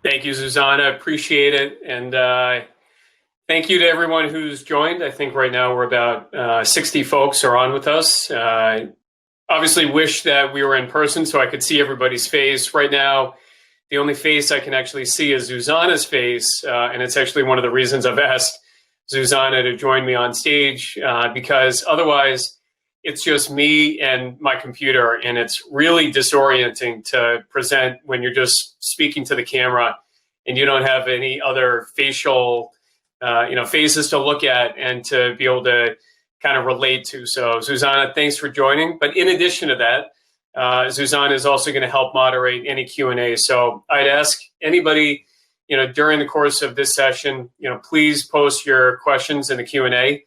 Thank you, Susanna. Appreciate it. And thank you to everyone who's joined. I think right now we're about 60 folks are on with us. Obviously wish that we were in person so I could see everybody's face. Right now, the only face I can actually see is Susanna's face. And it's actually one of the reasons I've asked Susanna to join me on stage because otherwise it's just me and my computer, and it's really disorienting to present when you're just speaking to the camera and you don't have any other facial, faces to look at and to be able to kind of relate to. So, Susanna, thanks for joining. But in addition to that, Susanna is also going to help moderate any Q&A. So, I'd ask anybody, during the course of this session, please post your questions in the Q&A.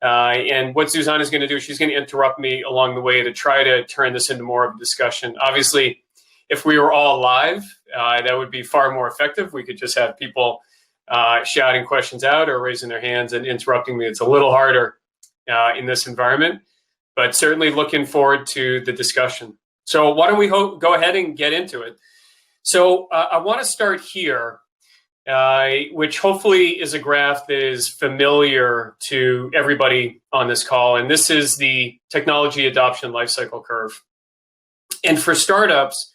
And what Susanna is going to do, she's going to interrupt me along the way to try to turn this into more of a discussion. Obviously, if we were all live, that would be far more effective. We could just have people shouting questions out or raising their hands and interrupting me. It's a little harder in this environment, but certainly looking forward to the discussion. So why don't we go ahead and get into it? So I want to start here. Which hopefully is a graph that is familiar to everybody on this call. And this is the technology adoption lifecycle curve. And for startups,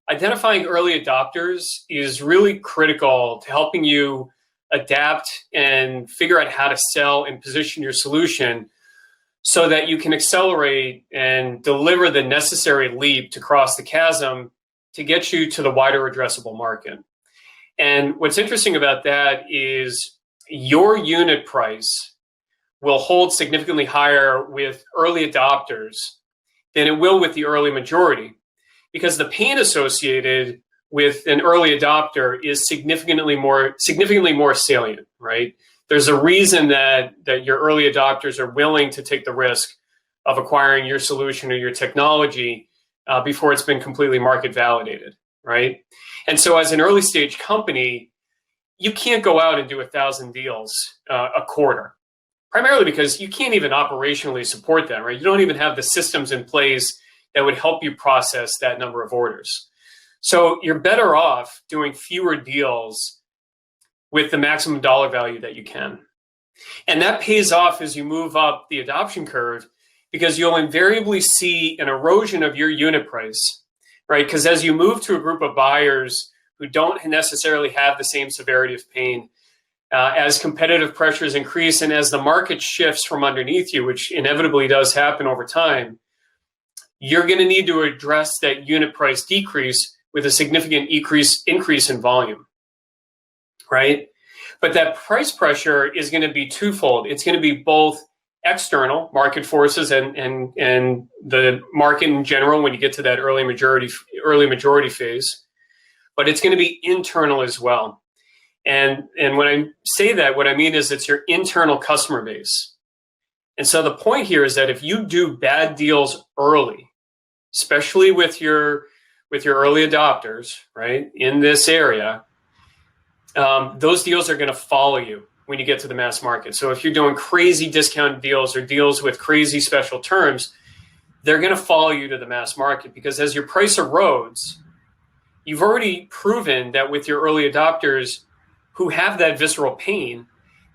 identifying early adopters is really critical to helping you adapt and figure out how to sell and position your solution so that you can accelerate and deliver the necessary leap to cross the chasm to get you to the wider addressable market. And what's interesting about that is your unit price will hold significantly higher with early adopters than it will with the early majority, because the pain associated with an early adopter is significantly more salient, right? There's a reason that your early adopters are willing to take the risk of acquiring your solution or your technology before it's been completely market validated, right? And so as an early stage company, you can't go out and do 1,000 deals a quarter, primarily because you can't even operationally support that, right? You don't even have the systems in place that would help you process that number of orders. So you're better off doing fewer deals with the maximum dollar value that you can. And that pays off as you move up the adoption curve, because you'll invariably see an erosion of your unit price, right? Because as you move to a group of buyers who don't necessarily have the same severity of pain, as competitive pressures increase and as the market shifts from underneath you, which inevitably does happen over time, you're going to need to address that unit price decrease with a significant increase in volume, right? But that price pressure is going to be twofold. It's going to be both external market forces and the market in general when you get to that early majority phase, but it's going to be internal as well. And when I say that, what I mean is it's your internal customer base. And so the point here is that if you do bad deals early, especially with your early adopters, right, in this area, those deals are going to follow you when you get to the mass market. So if you're doing crazy discount deals or deals with crazy special terms, they're going to follow you to the mass market, because as your price erodes, you've already proven that with your early adopters who have that visceral pain,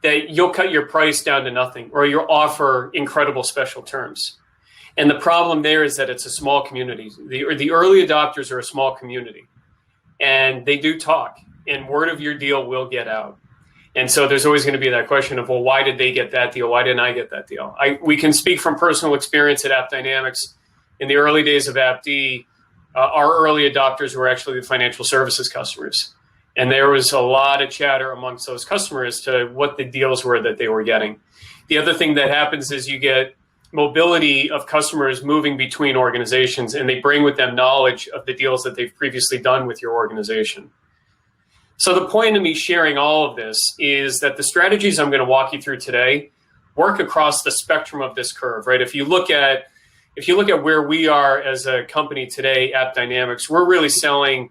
that you'll cut your price down to nothing or you'll offer incredible special terms. And the problem there is that it's a small community. The early adopters are a small community, and they do talk, and word of your deal will get out. And so there's always going to be that question of, well, why did they get that deal? Why didn't I get that deal? We can speak from personal experience at AppDynamics. In the early days of AppD, our early adopters were actually the financial services customers. And there was a lot of chatter amongst those customers to what the deals were that they were getting. The other thing that happens is you get mobility of customers moving between organizations, and they bring with them knowledge of the deals that they've previously done with your organization. So the point of me sharing all of this is that the strategies I'm going to walk you through today work across the spectrum of this curve, right? If you look at where we are as a company today, AppDynamics, we're really selling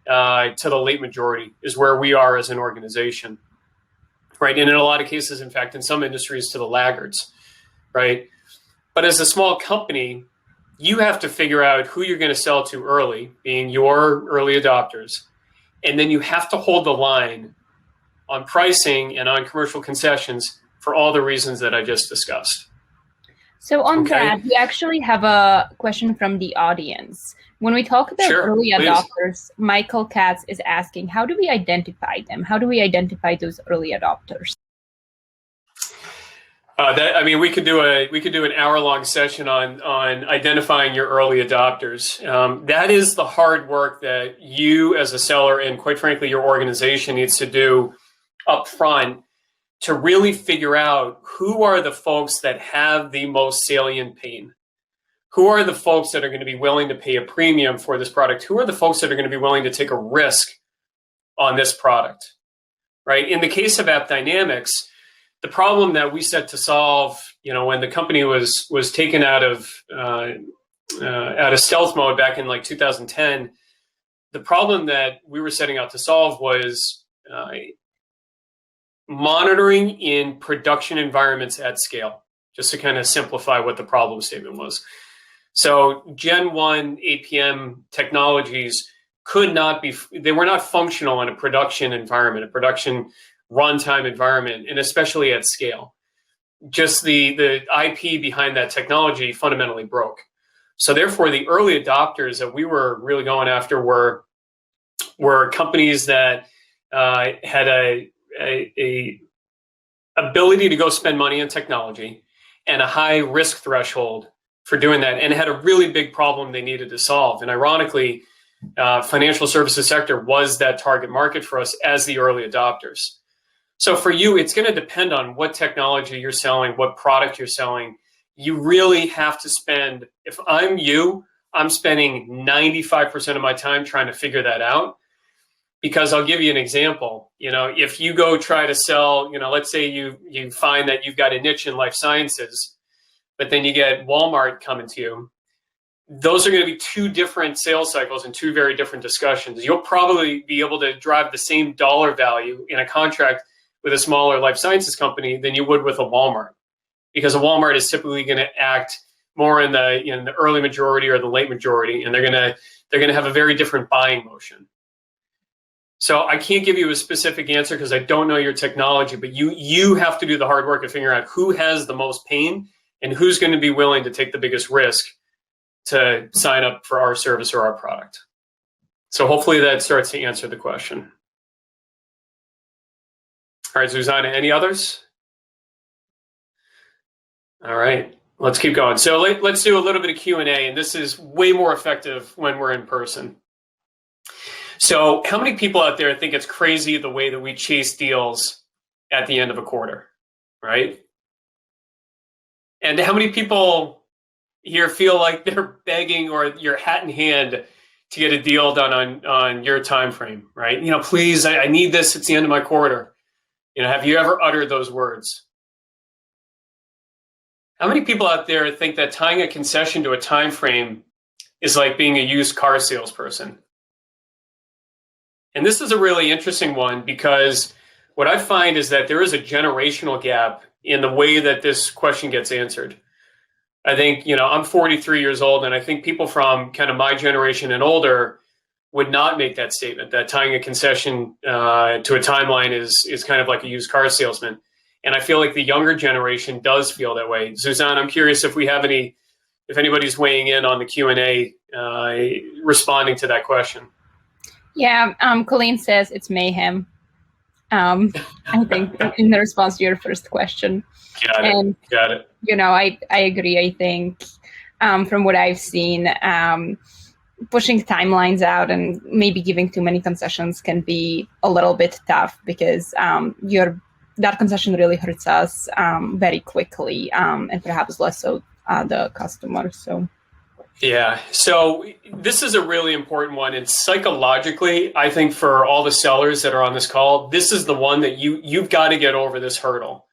to the late majority is where we are as an organization, right? And in a lot of cases, in fact, in some industries, to the laggards, right? But as a small company, you have to figure out who you're going to sell to early, being your early adopters, And then you have to hold the line on pricing and on commercial concessions for all the reasons that I just discussed. So on that, we actually have a question from the audience. When we talk about early adopters, Michael Katz is asking, how do we identify them? How do we identify those early adopters? We could do an hour-long session on identifying your early adopters. That is the hard work that you as a seller and, quite frankly, your organization needs to do up front to really figure out who are the folks that have the most salient pain. Who are the folks that are going to be willing to pay a premium for this product? Who are the folks that are going to be willing to take a risk on this product, right? In the case of App Dynamics, the problem that we set to solve, when the company was taken out of stealth mode back in like 2010, the problem that we were setting out to solve was monitoring in production environments at scale, just to kind of simplify what the problem statement was. So Gen 1 APM technologies they were not functional in a production environment, a production runtime environment, and especially at scale. Just the IP behind that technology fundamentally broke. So therefore, the early adopters that we were really going after were companies that had a ability to go spend money on technology and a high risk threshold for doing that, and had a really big problem they needed to solve. And ironically, financial services sector was that target market for us as the early adopters. So for you, it's going to depend on what technology you're selling, what product you're selling. You really have to spend, if I'm you, I'm spending 95% of my time trying to figure that out. Because I'll give you an example. If you go try to sell, let's say you find that you've got a niche in life sciences, but then you get Walmart coming to you. Those are going to be two different sales cycles and two very different discussions. You'll probably be able to drive the same dollar value in a contract with a smaller life sciences company than you would with a Walmart, because a Walmart is typically going to act more in the early majority or the late majority, and they're going to have a very different buying motion. So I can't give you a specific answer because I don't know your technology, but you have to do the hard work of figuring out who has the most pain and who's going to be willing to take the biggest risk to sign up for our service or our product. So hopefully that starts to answer the question. All right, Zuzana, any others? All right, let's keep going. So let's do a little bit of Q&A, and this is way more effective when we're in person. So how many people out there think it's crazy the way that we chase deals at the end of a quarter, right? And how many people here feel like they're begging or you're hat in hand to get a deal done on your time frame, right? Please, I need this. It's the end of my quarter. Have you ever uttered those words? How many people out there think that tying a concession to a time frame is like being a used car salesperson? And this is a really interesting one, because what I find is that there is a generational gap in the way that this question gets answered. I think, I'm 43 years old, and I think people from kind of my generation and older would not make that statement, that tying a concession to a timeline is kind of like a used car salesman. And I feel like the younger generation does feel that way. Suzanne, I'm curious if anybody's weighing in on the Q&A responding to that question. Yeah, Colleen says it's mayhem. I think in the response to your first question. Got it. I agree. I think from what I've seen, pushing timelines out and maybe giving too many concessions can be a little bit tough, because that concession really hurts us very quickly, and perhaps less so the customer. So. Yeah, so this is a really important one. And psychologically, I think for all the sellers that are on this call, this is the one that you've got to get over this hurdle.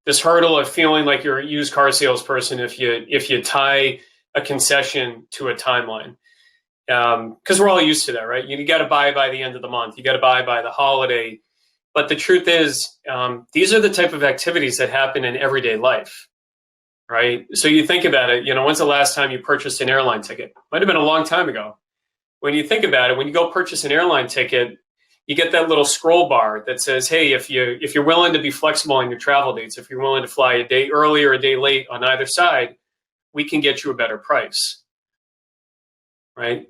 This hurdle of feeling like you're a used car salesperson if you tie a concession to a timeline. Because we're all used to that, right? You got to buy by the end of the month. You got to buy by the holiday. But the truth is, these are the type of activities that happen in everyday life. Right? So you think about it, when's the last time you purchased an airline ticket? Might have been a long time ago. When you think about it, when you go purchase an airline ticket, you get that little scroll bar that says, hey, if you're willing to be flexible on your travel dates, if you're willing to fly a day early or a day late on either side, we can get you a better price, right?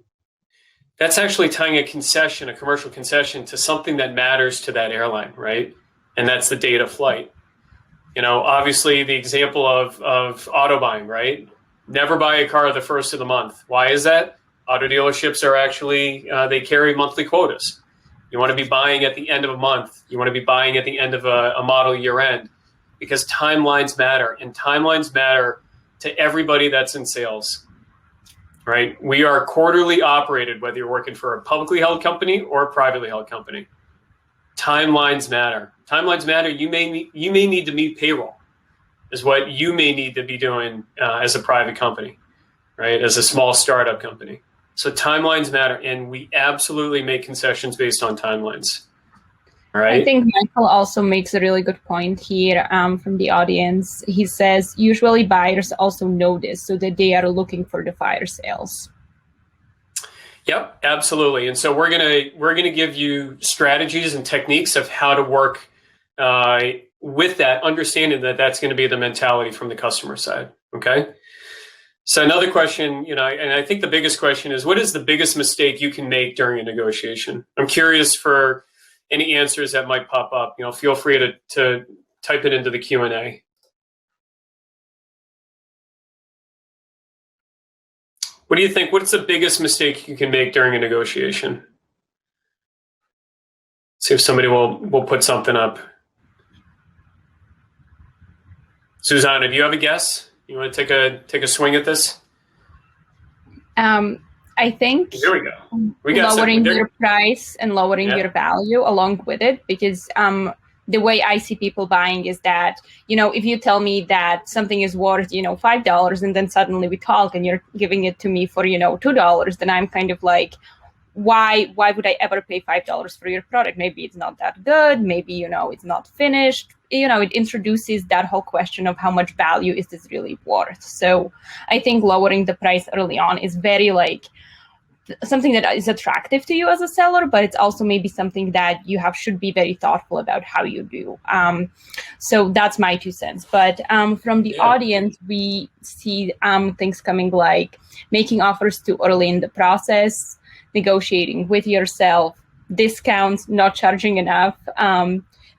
That's actually tying a concession, a commercial concession, to something that matters to that airline, right? And that's the date of flight. Obviously the example of auto buying, right? Never buy a car the first of the month. Why is that? Auto dealerships are actually, they carry monthly quotas. You want to be buying at the end of a month. You want to be buying at the end of a model year end, because timelines matter, and timelines matter to everybody that's in sales, right? We are quarterly operated, whether you're working for a publicly held company or a privately held company. Timelines matter. Timelines matter. You may need to meet payroll, is what you may need to be doing as a private company, right? As a small startup company. So timelines matter, and we absolutely make concessions based on timelines. All right. I think Michael also makes a really good point here from the audience. He says, usually buyers also know this, so that they are looking for the fire sales. Yep, absolutely. And so we're gonna give you strategies and techniques of how to work with that, understanding that that's going to be the mentality from the customer side. Okay. So another question, and I think the biggest question is, what is the biggest mistake you can make during a negotiation? I'm curious for any answers that might pop up. Feel free to type it into the Q&A. What do you think? What's the biggest mistake you can make during a negotiation? See if somebody will put something up. Susanna, do you have a guess? You want to take a swing at this? I think here we go. We got lowering your price and lowering your value along with it, because the way I see people buying is that, if you tell me that something is worth, $5, and then suddenly we talk and you're giving it to me for, $2, then I'm kind of like, why would I ever pay $5 for your product? Maybe it's not that good. Maybe, it's not finished. It introduces that whole question of how much value is this really worth. So I think lowering the price early on is very something that is attractive to you as a seller, but it's also maybe something that you should be very thoughtful about how you do. So that's my 2 cents. But from the audience, we see things coming like making offers too early in the process, negotiating with yourself, discounts, not charging enough,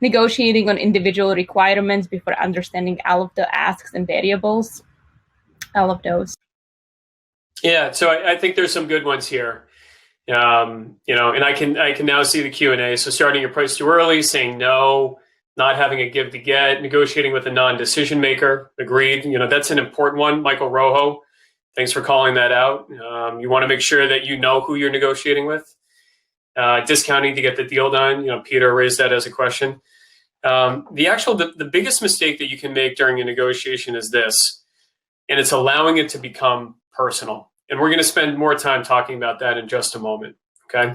negotiating on individual requirements before understanding all of the asks and variables, all of those. Yeah, so I think there's some good ones here. And I can now see the Q&A. So starting your price too early, saying no, not having a give to get, negotiating with a non-decision maker. Agreed. That's an important one. Michael Rojo, thanks for calling that out. You want to make sure that you know who you're negotiating with. Discounting to get the deal done. Peter raised that as a question. The biggest mistake that you can make during a negotiation is this, and it's allowing it to become personal. And we're going to spend more time talking about that in just a moment. Okay.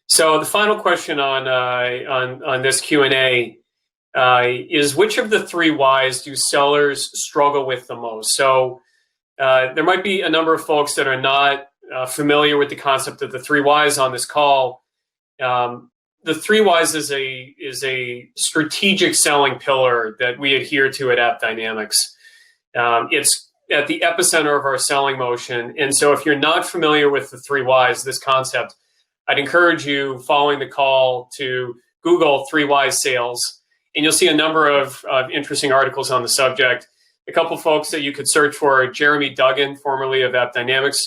So the final question on this Q&A is, which of the 3 whys do sellers struggle with the most? So there might be a number of folks that are not familiar with the concept of the 3 whys on this call. The 3 whys is a strategic selling pillar that we adhere to at App Dynamics. It's at the epicenter of our selling motion. And so if you're not familiar with the 3 whys, this concept, I'd encourage you, following the call, to Google 3 whys sales, and you'll see a number of interesting articles on the subject. A couple folks that you could search for: Jeremy Duggan, formerly of App Dynamics,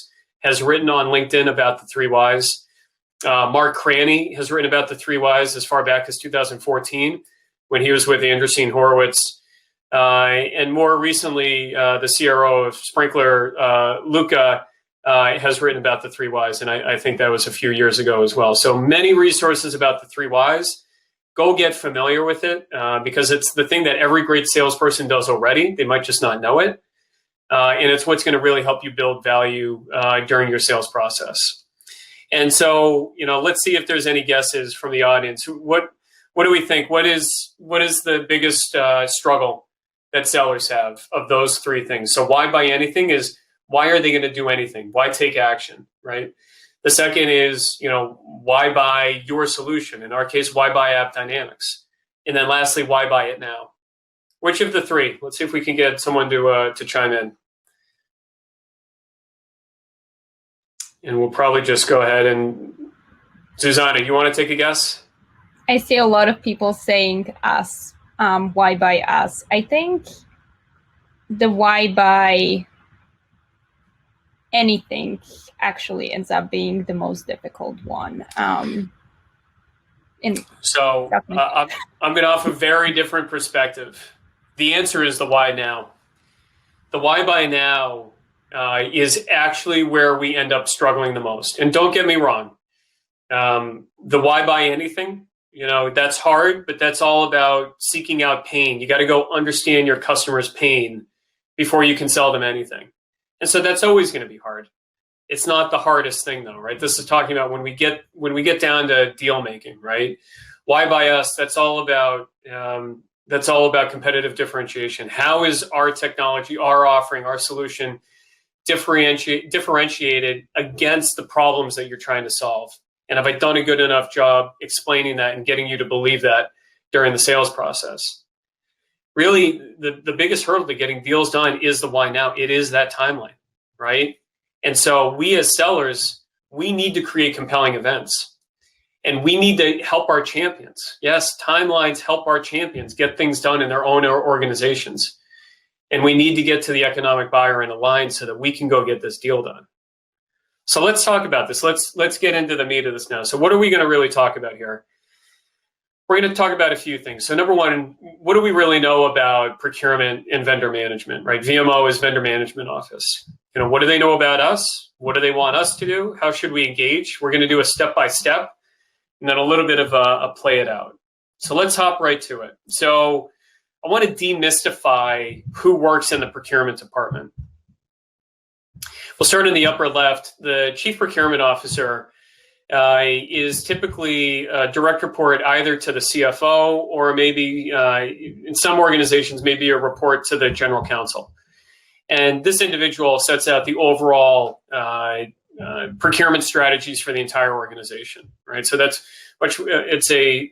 has written on LinkedIn about the 3 whys. Mark Cranny has written about the 3 whys as far back as 2014 when he was with Andreessen Horowitz. And more recently, the CRO of Sprinkler, Luca, has written about the 3 whys, and I think that was a few years ago as well. So many resources about the 3 whys. Go get familiar with it, because it's the thing that every great salesperson does already. They might just not know it. And it's what's going to really help you build value during your sales process. And so, let's see if there's any guesses from the audience. What do we think? What is the biggest struggle that sellers have of those 3 things? So why buy anything is, why are they going to do anything? Why take action, right? The second is, why buy your solution? In our case, why buy App Dynamics? And then lastly, why buy it now? Which of the three? Let's see if we can get someone to chime in. And we'll probably just go ahead and, Susanna, you want to take a guess? I see a lot of people saying us. Why buy us? I think the why buy anything actually ends up being the most difficult one. I'm going to offer a very different perspective. The answer is the why now. The why buy now is actually where we end up struggling the most. And don't get me wrong, the why buy anything, that's hard, but that's all about seeking out pain. You got to go understand your customer's pain before you can sell them anything. And so that's always going to be hard. It's not the hardest thing though, right? This is talking about when we get down to deal making, right? Why buy us? That's all about competitive differentiation. How is our technology, our offering, our solution differentiated against the problems that you're trying to solve? And have I done a good enough job explaining that and getting you to believe that during the sales process? Really, the biggest hurdle to getting deals done is the why now. It is that timeline, right? And so we as sellers, we need to create compelling events. And we need to help our champions. Yes, timelines help our champions get things done in their own organizations. And we need to get to the economic buyer in a line so that we can go get this deal done. So let's talk about this. Let's get into the meat of this now. So what are we going to really talk about here? We're going to talk about a few things. So number one, what do we really know about procurement and vendor management, right? VMO is vendor management office. What do they know about us? What do they want us to do? How should we engage? We're going to do a step-by-step and then a little bit of a play it out. So let's hop right to it. So I want to demystify who works in the procurement department. We'll start in the upper left. The chief procurement officer is typically a direct report either to the CFO or maybe in some organizations, maybe a report to the general counsel. And this individual sets out the overall procurement strategies for the entire organization, right? So it's a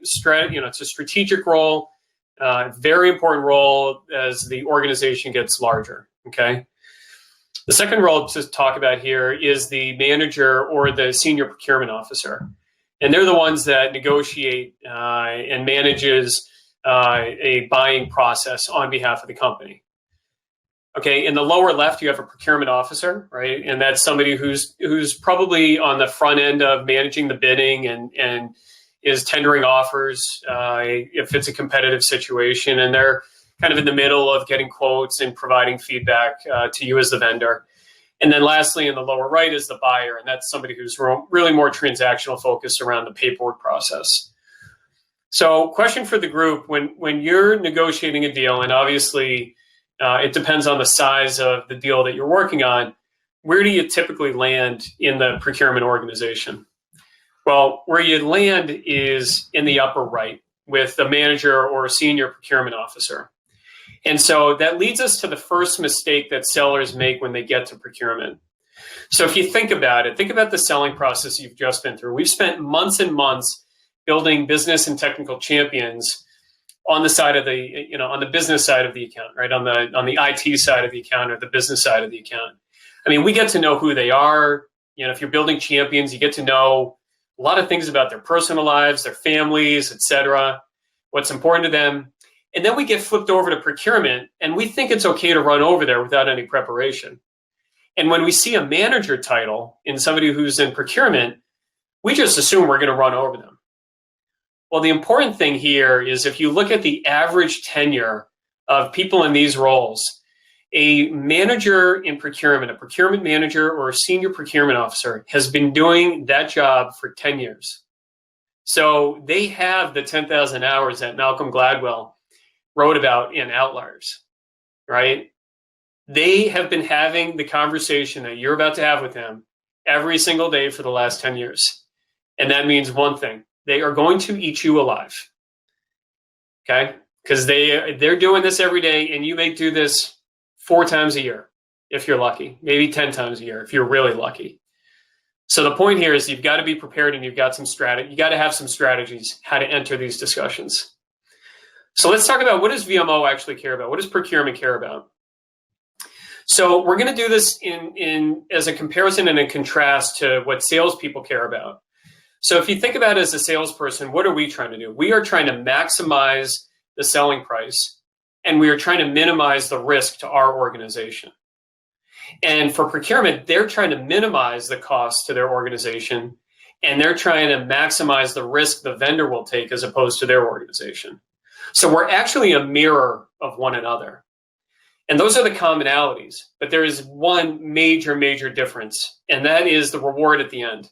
strategic role, very important role as the organization gets larger, okay? The second role to talk about here is the manager or the senior procurement officer. And they're the ones that negotiate and manages a buying process on behalf of the company. Okay, in the lower left, you have a procurement officer, right? And that's somebody who's probably on the front end of managing the bidding and is tendering offers if it's a competitive situation. And they're kind of in the middle of getting quotes and providing feedback to you as the vendor. And then lastly, in the lower right is the buyer. And that's somebody who's really more transactional focused around the paperwork process. So question for the group, when you're negotiating a deal, and obviously it depends on the size of the deal that you're working on, where do you typically land in the procurement organization? Well, where you land is in the upper right with a manager or a senior procurement officer. And so that leads us to the first mistake that sellers make when they get to procurement. So if you think about it, think about the selling process you've just been through. We've spent months and months building business and technical champions on the side of on the business side of the account, right? On the IT side of the account or the business side of the account. I mean, we get to know who they are. If you're building champions, you get to know a lot of things about their personal lives, their families, etc., what's important to them. And then we get flipped over to procurement, and we think it's okay to run over there without any preparation. And when we see a manager title in somebody who's in procurement, we just assume we're going to run over them. Well, the important thing here is if you look at the average tenure of people in these roles, a manager in procurement, a procurement manager or a senior procurement officer has been doing that job for 10 years. So they have the 10,000 hours that Malcolm Gladwell wrote about in Outliers, right? They have been having the conversation that you're about to have with them every single day for the last 10 years. And that means one thing: they are going to eat you alive, okay? Because they're doing this every day, and you may do this 4 times a year if you're lucky, maybe 10 times a year if you're really lucky. So the point here is you've got to be prepared and you've got some strategy. You got to have some strategies how to enter these discussions. So let's talk about, what does VMO actually care about? What does procurement care about? So we're going to do this in as a comparison and a contrast to what salespeople care about. So if you think about it as a salesperson, what are we trying to do? We are trying to maximize the selling price, and we are trying to minimize the risk to our organization. And for procurement, they're trying to minimize the cost to their organization, and they're trying to maximize the risk the vendor will take as opposed to their organization. So we're actually a mirror of one another. And those are the commonalities. But there is one major, major difference, and that is the reward at the end.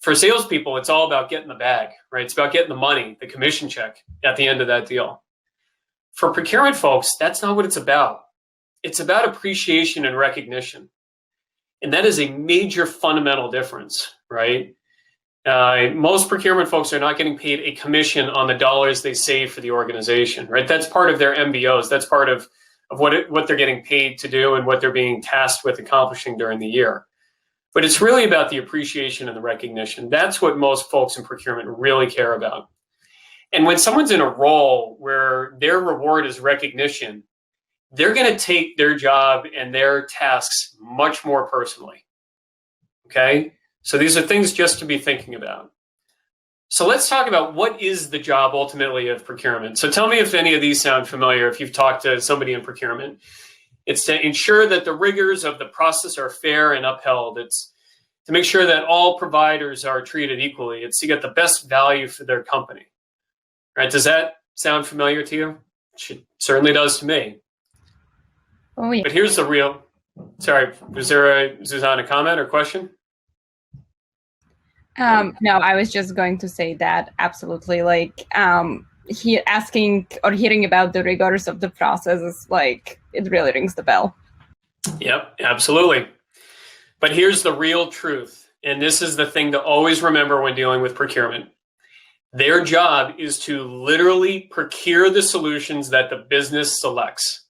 For salespeople, it's all about getting the bag, right? It's about getting the money, the commission check at the end of that deal. For procurement folks, that's not what it's about. It's about appreciation and recognition. And that is a major fundamental difference, right? Most procurement folks are not getting paid a commission on the dollars they save for the organization, right? That's part of their MBOs. That's part of what they're getting paid to do and what they're being tasked with accomplishing during the year. But it's really about the appreciation and the recognition. That's what most folks in procurement really care about. And when someone's in a role where their reward is recognition, they're going to take their job and their tasks much more personally. Okay? So these are things just to be thinking about. So let's talk about what is the job ultimately of procurement. So tell me if any of these sound familiar, if you've talked to somebody in procurement. It's to ensure that the rigors of the process are fair and upheld. It's to make sure that all providers are treated equally. It's to get the best value for their company. Right? Does that sound familiar to you? It certainly does to me. Oh, yeah. But here's the real, sorry, was there a Susanna comment or question? No, I was just going to say that absolutely. Like, asking or hearing about the rigors of the process is like, it really rings the bell. Yep, absolutely. But here's the real truth. And this is the thing to always remember when dealing with procurement. Their job is to literally procure the solutions that the business selects.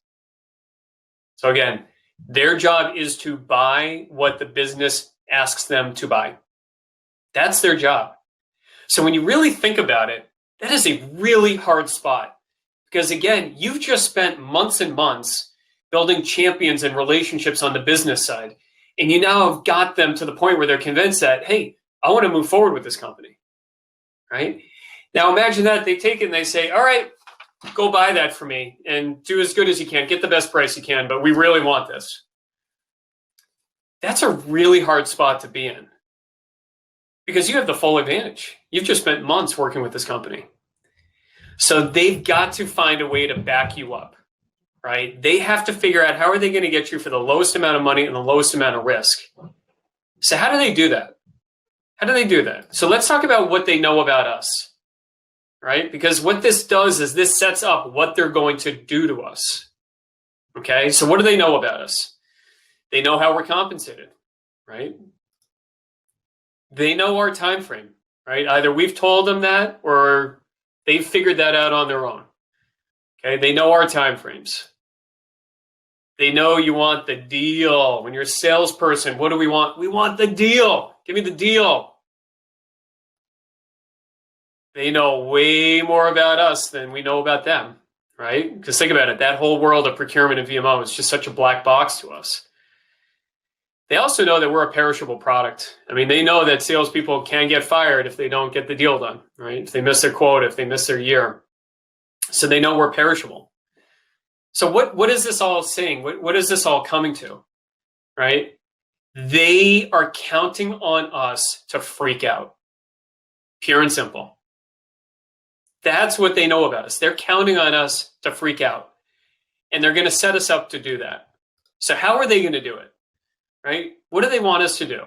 So again, their job is to buy what the business asks them to buy. That's their job. So when you really think about it, that is a really hard spot. Because again, you've just spent months and months building champions and relationships on the business side. And you now have got them to the point where they're convinced that, hey, I want to move forward with this company, right? Now imagine that they take it and they say, all right, go buy that for me and do as good as you can, get the best price you can, but we really want this. That's a really hard spot to be in because you have the full advantage. You've just spent months working with this company. So they've got to find a way to back you up, right? They have to figure out how are they going to get you for the lowest amount of money and the lowest amount of risk. So how do they do that? How do they do that? So let's talk about what they know about us, right? Because what this does is this sets up what they're going to do to us. Okay, so what do they know about us? They know how we're compensated, right? They know our time frame, right? Either we've told them that or they've figured that out on their own. Okay, they know our time frames. They know you want the deal. When you're a salesperson, what do we want? We want the deal. Give me the deal. They know way more about us than we know about them, right? Because think about it, that whole world of procurement and VMO is just such a black box to us. They also know that we're a perishable product. I mean, they know that salespeople can get fired if they don't get the deal done, right? If they miss their quota, if they miss their year. So they know we're perishable. So what is this all saying? What is this all coming to, right? They are counting on us to freak out, pure and simple. That's what they know about us. They're counting on us to freak out, and they're going to set us up to do that. So how are they going to do it, right? What do they want us to do?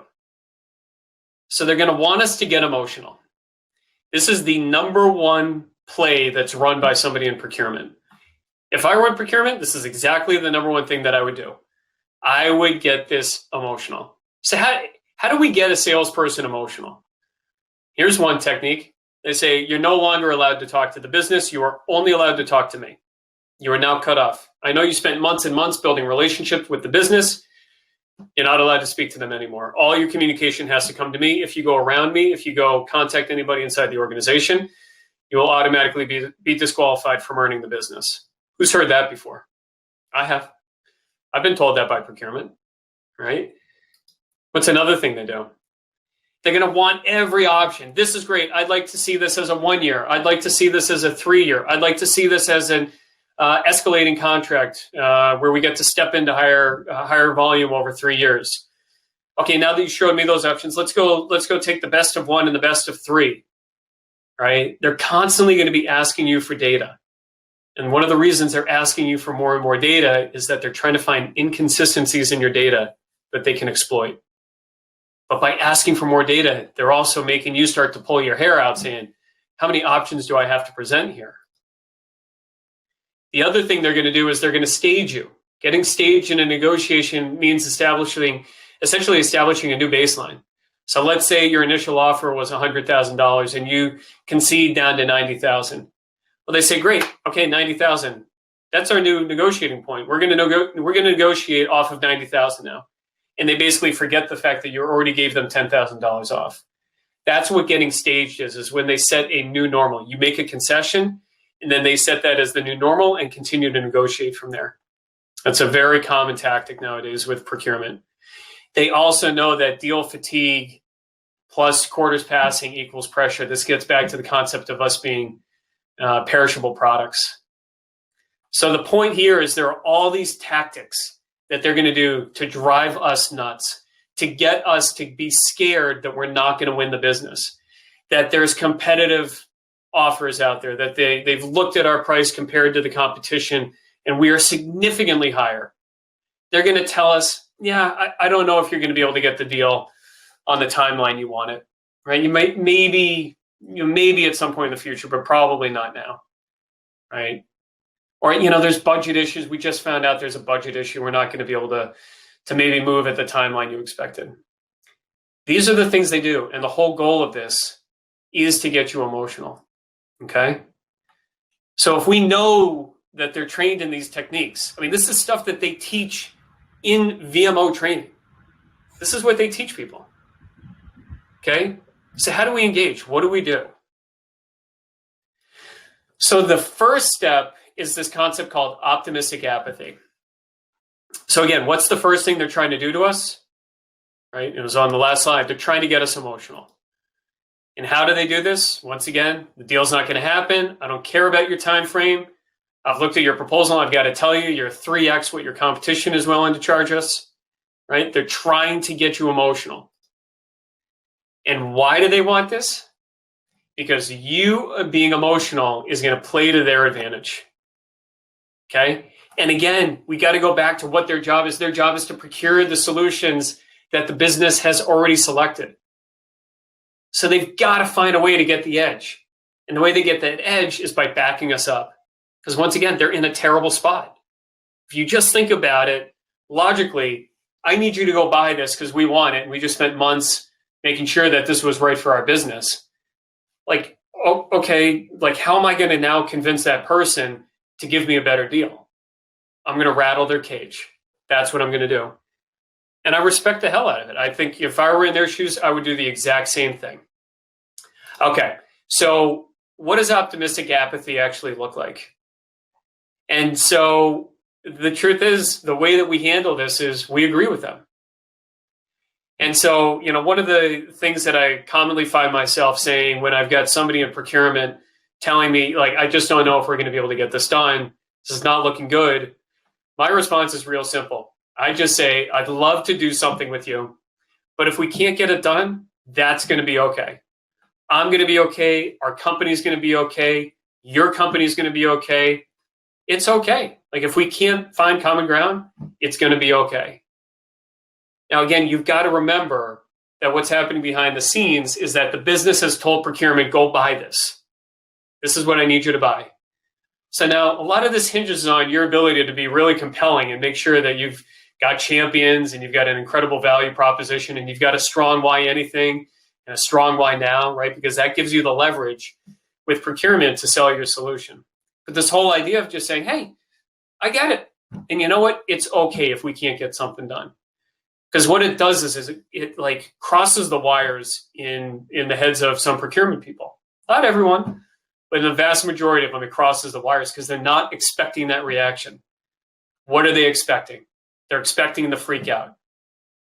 So they're going to want us to get emotional. This is the number one play that's run by somebody in procurement. If I were in procurement, this is exactly the number one thing that I would do. I would get this emotional. So how do we get a salesperson emotional? Here's one technique. They say, you're no longer allowed to talk to the business. You are only allowed to talk to me. You are now cut off. I know you spent months and months building relationships with the business. You're not allowed to speak to them anymore. All your communication has to come to me. If you go around me, if you go contact anybody inside the organization, you will automatically be disqualified from earning the business. Who's heard that before? I have. I've been told that by procurement, right? What's another thing they do? They're going to want every option. This is great. I'd like to see this as a 1 year. I'd like to see this as a 3 year. I'd like to see this as an escalating contract where we get to step into higher volume over 3 years. Okay, now that you showed me those options, let's go take the best of one and the best of three, right? They're constantly going to be asking you for data. And one of the reasons they're asking you for more and more data is that they're trying to find inconsistencies in your data that they can exploit. But by asking for more data, they're also making you start to pull your hair out saying, how many options do I have to present here? The other thing they're going to do is they're going to stage you. Getting staged in a negotiation means essentially establishing a new baseline. So let's say your initial offer was $100,000 and you concede down to $90,000. Well, they say, great, okay, $90,000. That's our new negotiating point. We're going to negotiate off of $90,000 now. And they basically forget the fact that you already gave them $10,000 off. That's what getting staged is when they set a new normal. You make a concession, and then they set that as the new normal and continue to negotiate from there. That's a very common tactic nowadays with procurement. They also know that deal fatigue plus quarters passing equals pressure. This gets back to the concept of us being perishable products. So the point here is there are all these tactics that they're going to do to drive us nuts, to get us to be scared that we're not going to win the business, that there's competitive offers out there, that they've looked at our price compared to the competition, and we are significantly higher. They're going to tell us, yeah, I don't know if you're going to be able to get the deal on the timeline you want it, right? You might maybe at some point in the future, but probably not now, right? Or, there's budget issues. We just found out there's a budget issue. We're not going to be able to maybe move at the timeline you expected. These are the things they do. And the whole goal of this is to get you emotional. Okay? So if we know that they're trained in these techniques, this is stuff that they teach in VMO training. This is what they teach people. Okay? So how do we engage? What do we do? So the first step is this concept called optimistic apathy. So again, what's the first thing they're trying to do to us? Right? It was on the last slide. They're trying to get us emotional. And how do they do this? Once again, the deal's not going to happen. I don't care about your time frame. I've looked at your proposal. I've got to tell you, you're 3x what your competition is willing to charge us. Right? They're trying to get you emotional. And why do they want this? Because you being emotional is going to play to their advantage. Okay. And again, we got to go back to what their job is. Their job is to procure the solutions that the business has already selected. So they've got to find a way to get the edge. And the way they get that edge is by backing us up. Because once again, they're in a terrible spot. If you just think about it, logically, I need you to go buy this because we want it. And we just spent months making sure that this was right for our business. Like, okay, like how am I going to now convince that person to give me a better deal? I'm going to rattle their cage. That's what I'm going to do. And I respect the hell out of it. I think if I were in their shoes, I would do the exact same thing. Okay, so what does optimistic apathy actually look like? And so the truth is, the way that we handle this is we agree with them. And so, one of the things that I commonly find myself saying when I've got somebody in procurement telling me, like, I just don't know if we're going to be able to get this done, this is not looking good, my response is real simple. I just say, I'd love to do something with you, but if we can't get it done, that's going to be okay. I'm going to be okay. Our company's going to be okay. Your company's going to be okay. It's okay. Like, if we can't find common ground, it's going to be okay. Now, again, you've got to remember that what's happening behind the scenes is that the business has told procurement, go buy this. This is what I need you to buy. So now a lot of this hinges on your ability to be really compelling and make sure that you've got champions and you've got an incredible value proposition and you've got a strong why anything and a strong why now, right? Because that gives you the leverage with procurement to sell your solution. But this whole idea of just saying, hey, I get it. And you know what? It's okay if we can't get something done. Because what it does is it like crosses the wires in the heads of some procurement people. Not everyone, but in the vast majority of them, it crosses the wires because they're not expecting that reaction. What are they expecting? They're expecting the freak out.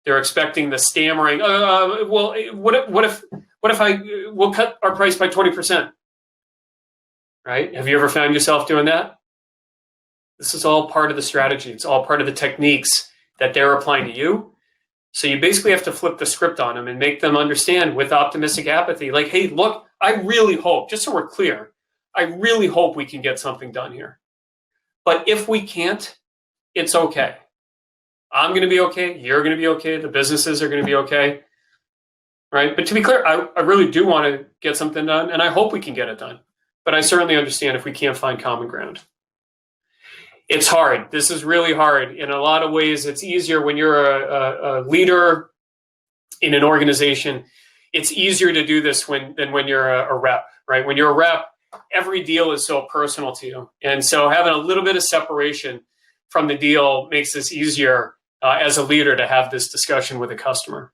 They're expecting the stammering. Well, what if we'll cut our price by 20%? Right? Have you ever found yourself doing that? This is all part of the strategy. It's all part of the techniques that they're applying to you. So you basically have to flip the script on them and make them understand with optimistic apathy, like, hey, look, I really hope, just so we're clear, I really hope we can get something done here. But if we can't, it's okay. I'm going to be okay. You're going to be okay. The businesses are going to be okay. Right? But to be clear, I really do want to get something done, and I hope we can get it done. But I certainly understand if we can't find common ground. It's hard. This is really hard. In a lot of ways, it's easier when you're a leader in an organization. It's easier to do this than when you're a rep, right? When you're a rep, every deal is so personal to you. And so having a little bit of separation from the deal makes this easier as a leader to have this discussion with a customer.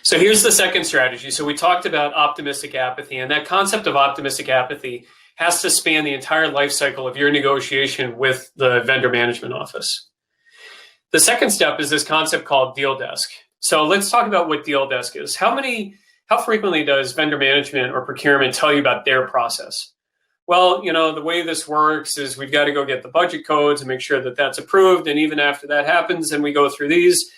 So here's the second strategy. So we talked about optimistic apathy, and that concept of optimistic apathy has to span the entire life cycle of your negotiation with the vendor management office. The second step is this concept called deal desk. So let's talk about what deal desk is. How frequently does vendor management or procurement tell you about their process? Well, the way this works is we've got to go get the budget codes and make sure that that's approved. And even after that happens, and we go through these,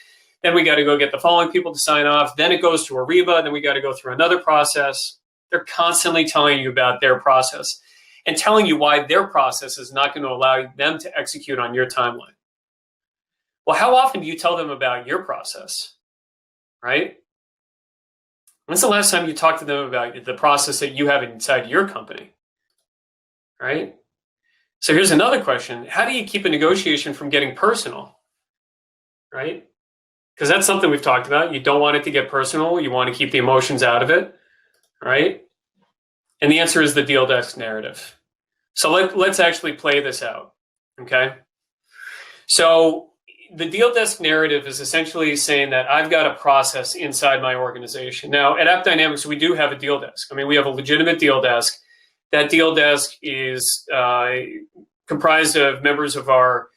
then we got to go get the following people to sign off. Then it goes to Ariba. Then we got to go through another process. They're constantly telling you about their process and telling you why their process is not going to allow them to execute on your timeline. Well, how often do you tell them about your process, right? When's the last time you talked to them about the process that you have inside your company, right? So here's another question. How do you keep a negotiation from getting personal, right? Because that's something we've talked about. You don't want it to get personal. You want to keep the emotions out of it, right? And the answer is the deal desk narrative. So let's actually play this out, okay? So the deal desk narrative is essentially saying that I've got a process inside my organization. Now, at AppDynamics, we do have a deal desk. I mean, we have a legitimate deal desk. That deal desk is comprised of members of our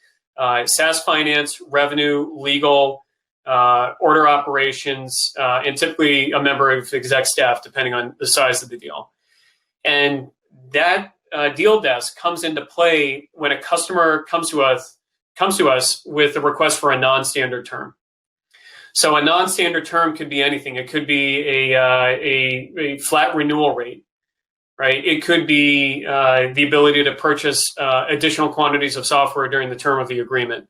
SaaS finance, revenue, legal, order operations, and typically a member of exec staff, depending on the size of the deal. And that deal desk comes into play when a customer comes to us with a request for a non-standard term. So a non-standard term could be anything. It could be a flat renewal rate, right? It could be the ability to purchase additional quantities of software during the term of the agreement.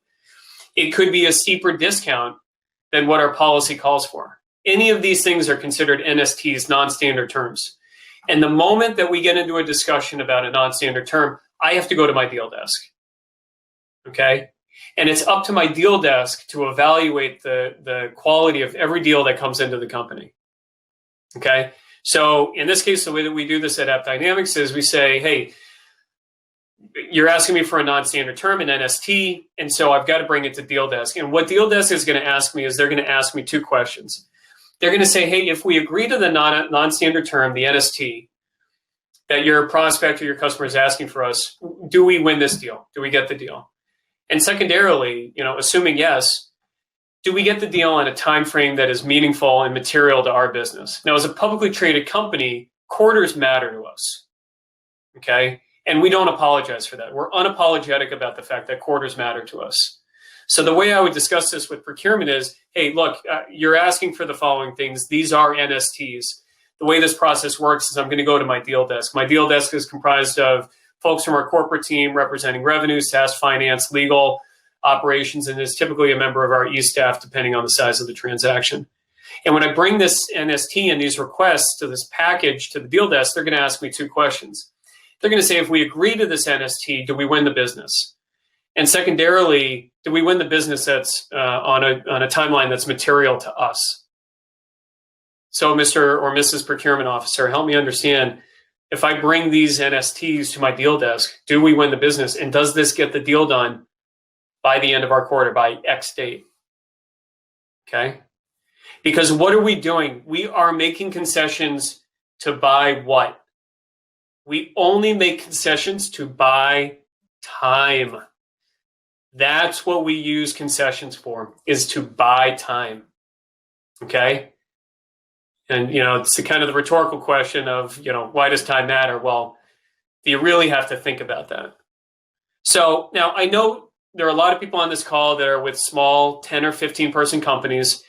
It could be a steeper discount than what our policy calls for. Any of these things are considered NSTs, non-standard terms. And the moment that we get into a discussion about a non-standard term, I have to go to my deal desk, okay? And it's up to my deal desk to evaluate the quality of every deal that comes into the company, okay? So in this case, the way that we do this at AppDynamics is we say, hey, you're asking me for a non-standard term, an NST, and so I've got to bring it to deal desk. And what deal desk is going to ask me is they're going to ask me two questions. They're going to say, hey, if we agree to the non-standard term, the NST, that your prospect or your customer is asking for us, do we win this deal? Do we get the deal? And secondarily, assuming yes, do we get the deal in a time frame that is meaningful and material to our business? Now, as a publicly traded company, quarters matter to us, okay? And we don't apologize for that. We're unapologetic about the fact that quarters matter to us. So the way I would discuss this with procurement is, hey, look, you're asking for the following things. These are NSTs. The way this process works is I'm going to go to my deal desk. My deal desk is comprised of folks from our corporate team representing revenue, SaaS, finance, legal, operations, and is typically a member of our e-staff, depending on the size of the transaction. And when I bring this NST and these requests to this package to the deal desk, they're going to ask me two questions. They're going to say, if we agree to this NST, do we win the business? And secondarily, do we win the business that's on a timeline that's material to us? So Mr. or Mrs. Procurement Officer, help me understand, if I bring these NSTs to my deal desk, do we win the business? And does this get the deal done by the end of our quarter, by X date. Okay? Because what are we doing? We are making concessions to buy what? We only make concessions to buy time. That's what we use concessions for, is to buy time. Okay? And, it's the kind of the rhetorical question of, why does time matter? Well, you really have to think about that. So now I know there are a lot of people on this call that are with small 10 or 15 person companies,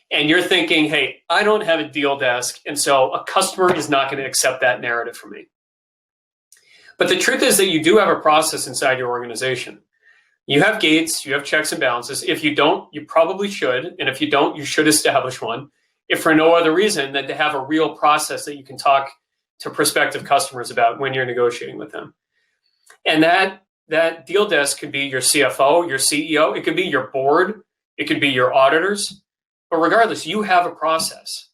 and you're thinking, hey, I don't have a deal desk, and so a customer is not going to accept that narrative from me. But the truth is that you do have a process inside your organization. You have gates, you have checks and balances. If you don't, you probably should. And if you don't, you should establish one, if for no other reason than to have a real process that you can talk to prospective customers about when you're negotiating with them. And that deal desk could be your CFO, your CEO, it could be your board, it could be your auditors. But regardless, you have a process.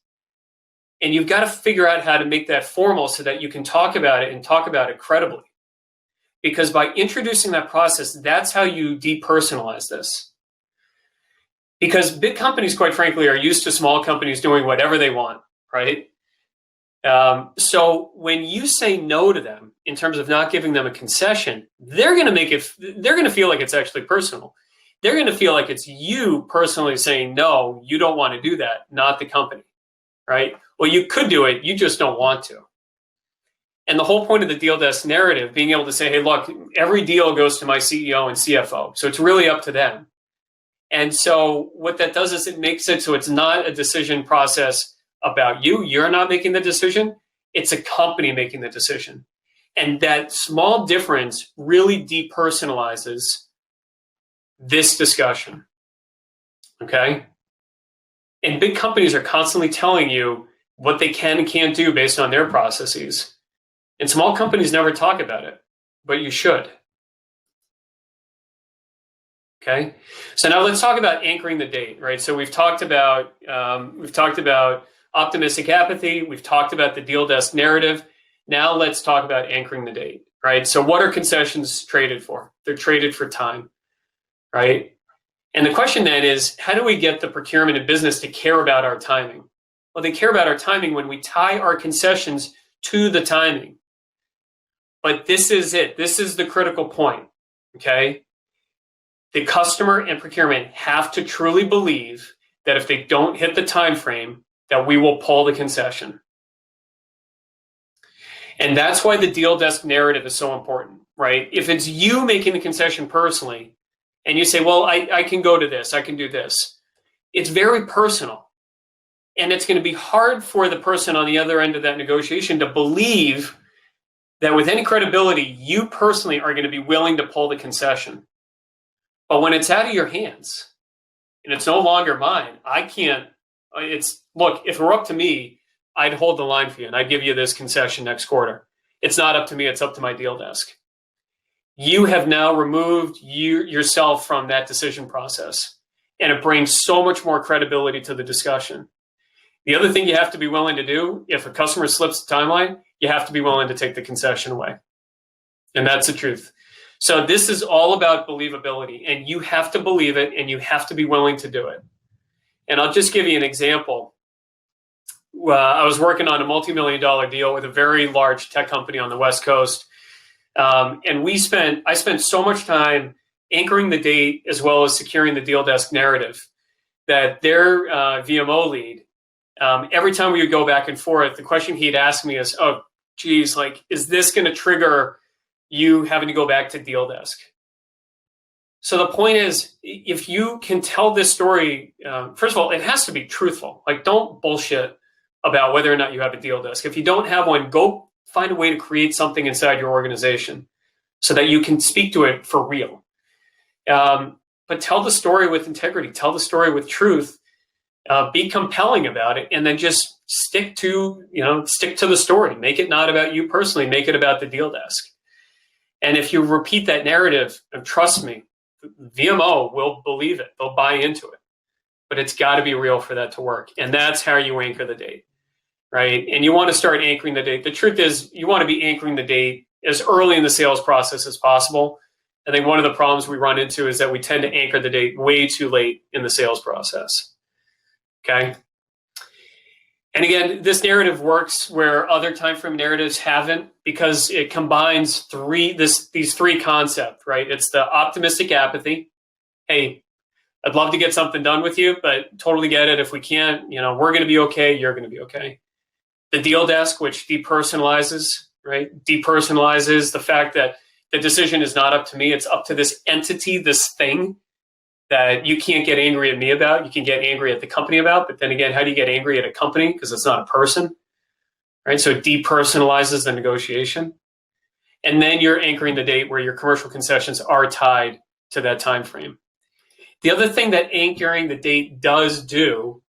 And you've got to figure out how to make that formal so that you can talk about it and talk about it credibly. Because by introducing that process, that's how you depersonalize this. Because big companies, quite frankly, are used to small companies doing whatever they want, right? So when you say no to them in terms of not giving them a concession, they're going to feel like it's actually personal. They're going to feel like it's you personally saying, no, you don't want to do that, not the company, right? Well, you could do it, you just don't want to. And the whole point of the deal desk narrative, being able to say, hey, look, every deal goes to my CEO and CFO. So it's really up to them. And so what that does is it makes it so it's not a decision process about you. You're not making the decision. It's a company making the decision. And that small difference really depersonalizes this discussion. Okay? And big companies are constantly telling you what they can and can't do based on their processes. And small companies never talk about it, but you should. Okay, so now let's talk about anchoring the date, right? So we've talked about optimistic apathy. We've talked about the deal desk narrative. Now let's talk about anchoring the date, right? So what are concessions traded for? They're traded for time, right? And the question then is, how do we get the procurement and business to care about our timing? Well, they care about our timing when we tie our concessions to the timing. But this is it. This is the critical point, okay? The customer and procurement have to truly believe that if they don't hit the time frame, that we will pull the concession. And that's why the deal desk narrative is so important, right? If it's you making the concession personally, and you say, well, I can go to this, I can do this, it's very personal. And it's going to be hard for the person on the other end of that negotiation to believe that with any credibility, you personally are going to be willing to pull the concession. But when it's out of your hands and it's no longer mine, look, if it were up to me, I'd hold the line for you and I'd give you this concession next quarter. It's not up to me, it's up to my deal desk. You have now removed yourself from that decision process, and it brings so much more credibility to the discussion. The other thing you have to be willing to do, if a customer slips the timeline, you have to be willing to take the concession away. And that's the truth. So this is all about believability, and you have to believe it, and you have to be willing to do it. And I'll just give you an example. I was working on a multi-million-dollar deal with a very large tech company on the West Coast. And I spent so much time anchoring the date as well as securing the deal desk narrative that their VMO lead, every time we would go back and forth, the question he'd ask me is, oh, geez, is this going to trigger you having to go back to deal desk? So the point is, if you can tell this story, first of all, it has to be truthful. Don't bullshit about whether or not you have a deal desk. If you don't have one, go find a way to create something inside your organization so that you can speak to it for real. But tell the story with integrity. Tell the story with truth. Be compelling about it, and then just stick to the story. Make it not about you personally. Make it about the deal desk. And if you repeat that narrative, trust me, VMO will believe it. They'll buy into it. But it's got to be real for that to work. And that's how you anchor the date, right? And you want to start anchoring the date. The truth is, you want to be anchoring the date as early in the sales process as possible. I think one of the problems we run into is that we tend to anchor the date way too late in the sales process. Okay. And again, this narrative works where other time frame narratives haven't, because it combines these three concepts, right? It's the optimistic apathy. Hey, I'd love to get something done with you, but totally get it. If we can't, we're going to be okay. You're going to be okay. The deal desk, which depersonalizes, right? Depersonalizes the fact that the decision is not up to me. It's up to this entity, this thing that you can't get angry at me about. You can get angry at the company about, but then again, how do you get angry at a company? Because it's not a person, right? So it depersonalizes the negotiation. And then you're anchoring the date where your commercial concessions are tied to that time frame. The other thing that anchoring the date does do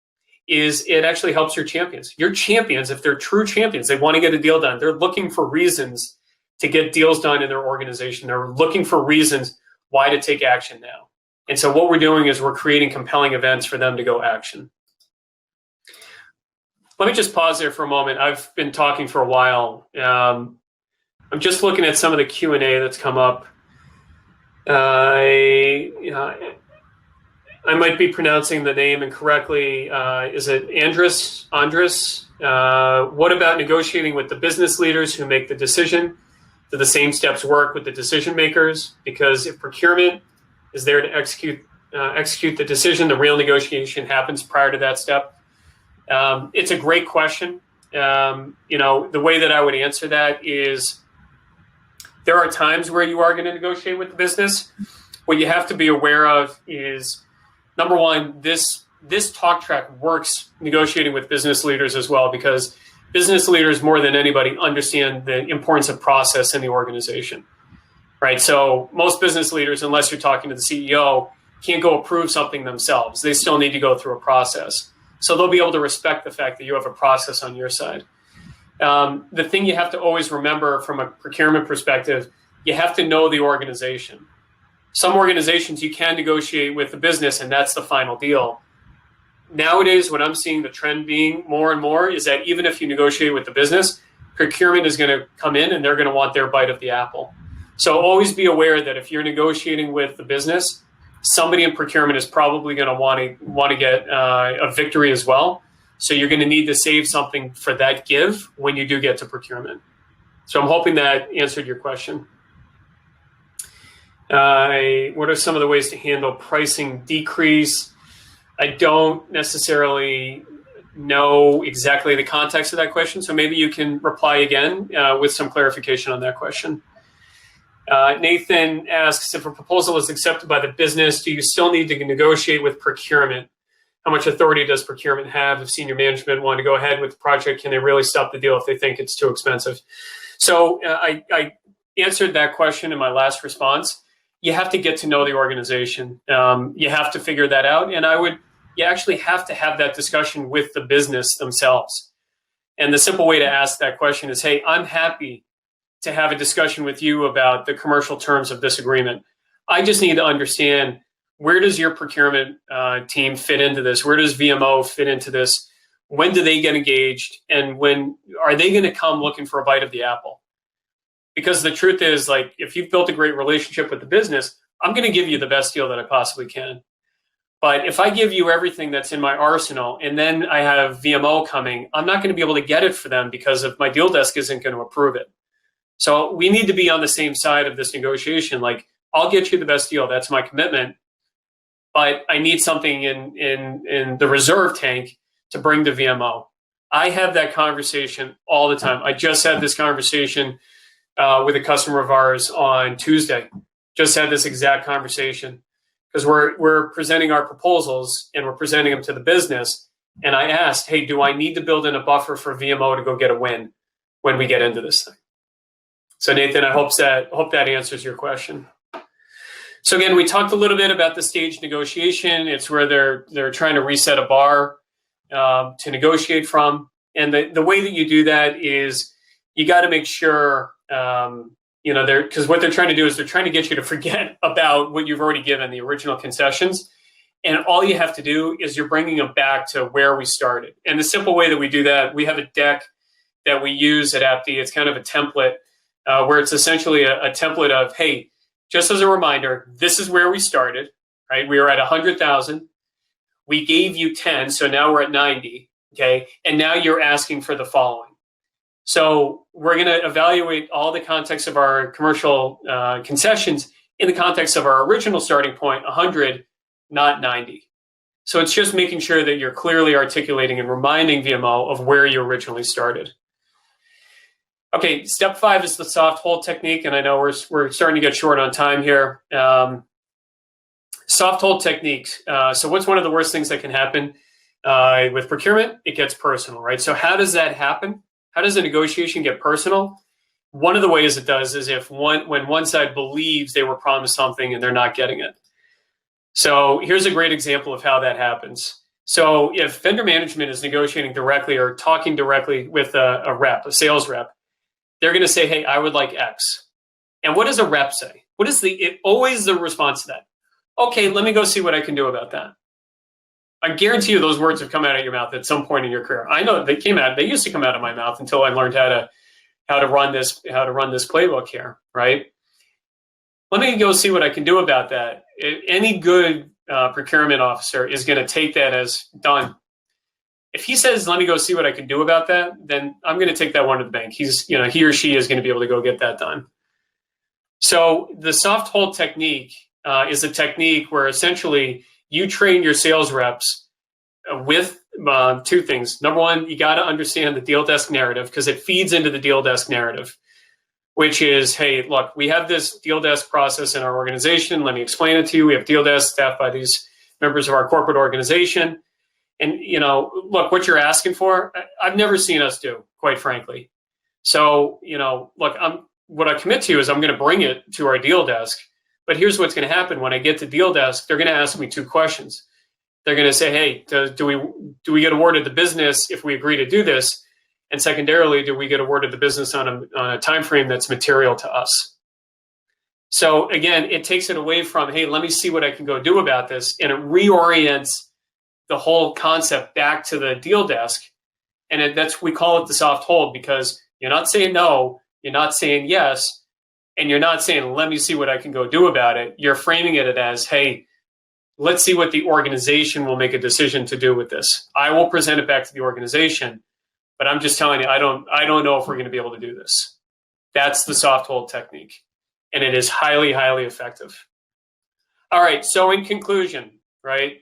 is it actually helps your champions. Your champions, if they're true champions, they want to get a deal done. They're looking for reasons to get deals done in their organization. They're looking for reasons why to take action now. And so what we're doing is we're creating compelling events for them to go action. Let me just pause there for a moment. I've been talking for a while. I'm just looking at some of the Q&A that's come up. I might be pronouncing the name incorrectly. Is it Andres? What about negotiating with the business leaders who make the decision? Do the same steps work with the decision makers? Because if procurement is there to execute the decision, the real negotiation happens prior to that step. It's a great question. The way that I would answer that is there are times where you are going to negotiate with the business. What you have to be aware of is, number one, this talk track works negotiating with business leaders as well, because business leaders more than anybody understand the importance of process in the organization, right? So most business leaders, unless you're talking to the CEO, can't go approve something themselves. They still need to go through a process. So they'll be able to respect the fact that you have a process on your side. The thing you have to always remember from a procurement perspective, you have to know the organization. Some organizations you can negotiate with the business and that's the final deal. Nowadays, what I'm seeing the trend being more and more is that even if you negotiate with the business, procurement is going to come in and they're going to want their bite of the apple. So always be aware that if you're negotiating with the business, somebody in procurement is probably going to want to get a victory as well. So you're going to need to save something for that give when you do get to procurement. So I'm hoping that answered your question. What are some of the ways to handle pricing decrease? I don't necessarily know exactly the context of that question, so maybe you can reply again with some clarification on that question. Nathan asks, if a proposal is accepted by the business, do you still need to negotiate with procurement? How much authority does procurement have? If senior management want to go ahead with the project, can they really stop the deal if they think it's too expensive? So I answered that question in my last response. You have to get to know the organization. You have to figure that out. And you actually have to have that discussion with the business themselves. And the simple way to ask that question is, hey, I'm happy to have a discussion with you about the commercial terms of this agreement. I just need to understand, where does your procurement team fit into this? Where does VMO fit into this? When do they get engaged? And when are they going to come looking for a bite of the apple? Because the truth is, like, if you've built a great relationship with the business, I'm going to give you the best deal that I possibly can. But if I give you everything that's in my arsenal and then I have VMO coming, I'm not going to be able to get it for them because if my deal desk isn't going to approve it. So we need to be on the same side of this negotiation. Like, I'll get you the best deal. That's my commitment. But I need something in the reserve tank to bring to VMO. I have that conversation all the time. I just had this conversation with a customer of ours on Tuesday. Just had this exact conversation because we're presenting our proposals and we're presenting them to the business. And I asked, hey, do I need to build in a buffer for VMO to go get a win when we get into this thing? So Nathan, I hope that answers your question. So again, we talked a little bit about the stage negotiation. It's where they're trying to reset a bar to negotiate from. And the way that you do that is you got to make sure, because what they're trying to do is they're trying to get you to forget about what you've already given, the original concessions. And all you have to do is you're bringing them back to where we started. And the simple way that we do that, we have a deck that we use at Apathy. It's kind of a template where it's essentially a template of, hey, just as a reminder, this is where we started, right? We were at 100,000. We gave you 10, so now we're at 90, okay? And now you're asking for the following. So we're going to evaluate all the context of our commercial concessions in the context of our original starting point, 100, not 90. So it's just making sure that you're clearly articulating and reminding VMO of where you originally started. Okay, step 5 is the soft hold technique, and I know we're starting to get short on time here. Soft hold techniques. So what's one of the worst things that can happen with procurement? It gets personal, right? So how does that happen? How does a negotiation get personal? One of the ways it does is when one side believes they were promised something and they're not getting it. So here's a great example of how that happens. So if vendor management is negotiating directly or talking directly with a sales rep, they're going to say, hey, I would like X. And what does a rep say? What is always the response to that? Okay, let me go see what I can do about that. I guarantee you those words have come out of your mouth at some point in your career. I know they used to come out of my mouth until I learned how to run this playbook here, right? Let me go see what I can do about that. Any good procurement officer is going to take that as done. If he says, let me go see what I can do about that, then I'm going to take that one to the bank. He or she is going to be able to go get that done. So the soft hold technique is a technique where essentially you train your sales reps with two things. Number one, you got to understand the deal desk narrative because it feeds into the deal desk narrative, which is, hey, look, we have this deal desk process in our organization. Let me explain it to you. We have deal desk staffed by these members of our corporate organization. And, look, what you're asking for, I've never seen us do, quite frankly. So, look, what I commit to is I'm going to bring it to our deal desk. But here's what's going to happen. When I get to deal desk, they're going to ask me 2 questions. They're going to say, hey, do we get awarded the business if we agree to do this? And secondarily, do we get awarded the business on a time frame that's material to us? So again, it takes it away from, hey, let me see what I can go do about this. And it reorients the whole concept back to the deal desk. And we call it the soft hold because you're not saying no, you're not saying yes, and you're not saying, let me see what I can go do about it. You're framing it as, hey, let's see what the organization will make a decision to do with this. I will present it back to the organization, but I'm just telling you, I don't know if we're going to be able to do this. That's the soft hold technique, and it is highly, highly effective. All right, so in conclusion, right,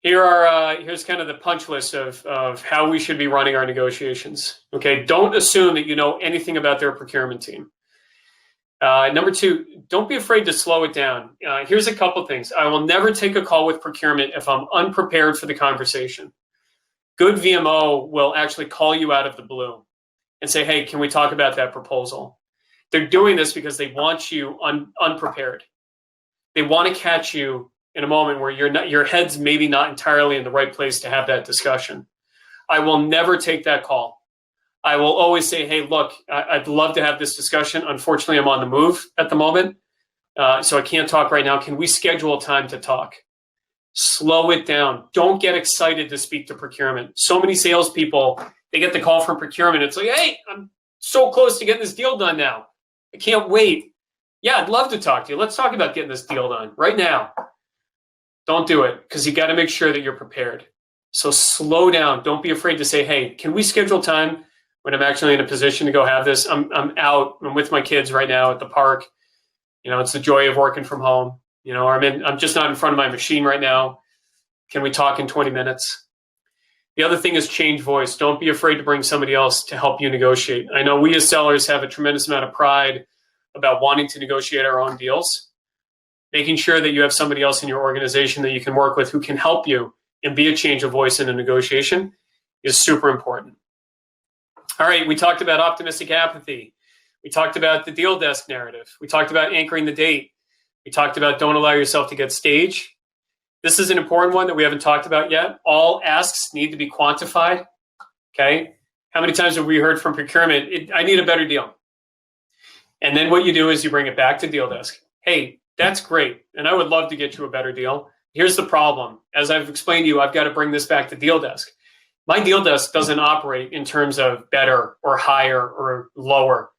here's kind of the punch list of how we should be running our negotiations. Okay, don't assume that you know anything about their procurement team. Number 2, don't be afraid to slow it down. Here's a couple things. I will never take a call with procurement if I'm unprepared for the conversation. Good VMO will actually call you out of the blue and say, hey, can we talk about that proposal? They're doing this because they want you unprepared. They want to catch you in a moment where your head's maybe not entirely in the right place to have that discussion. I will never take that call. I will always say, hey, look, I'd love to have this discussion. Unfortunately, I'm on the move at the moment, so I can't talk right now. Can we schedule time to talk? Slow it down. Don't get excited to speak to procurement. So many salespeople, they get the call from procurement. It's like, hey, I'm so close to getting this deal done now. I can't wait. Yeah, I'd love to talk to you. Let's talk about getting this deal done right now. Don't do it because you got to make sure that you're prepared. So slow down. Don't be afraid to say, hey, can we schedule time when I'm actually in a position to go have this? I'm out. I'm with my kids right now at the park. It's the joy of working from home. I'm just not in front of my machine right now. Can we talk in 20 minutes? The other thing is change voice. Don't be afraid to bring somebody else to help you negotiate. I know we as sellers have a tremendous amount of pride about wanting to negotiate our own deals. Making sure that you have somebody else in your organization that you can work with who can help you and be a change of voice in a negotiation is super important. All right, we talked about optimistic apathy. We talked about the deal desk narrative. We talked about anchoring the date. We talked about don't allow yourself to get staged. This is an important one that we haven't talked about yet. All asks need to be quantified. Okay? How many times have we heard from procurement, I need a better deal? And then what you do is you bring it back to deal desk. Hey, that's great, and I would love to get you a better deal. Here's the problem. As I've explained to you, I've got to bring this back to deal desk. My deal desk doesn't operate in terms of better or higher or lower.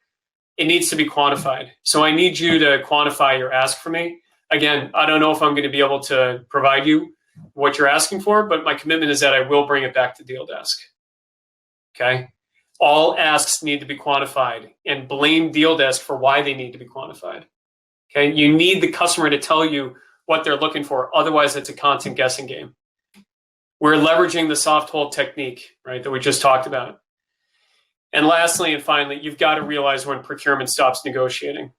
it needs to be quantified. So I need you to quantify your ask for me. Again, I don't know if I'm going to be able to provide you what you're asking for, but my commitment is that I will bring it back to Deal Desk. Okay? All asks need to be quantified, and blame Deal Desk for why they need to be quantified. Okay? You need the customer to tell you what they're looking for. Otherwise, it's a constant guessing game. We're leveraging the soft hold technique, right, that we just talked about. And lastly and finally, you've got to realize when procurement stops negotiating.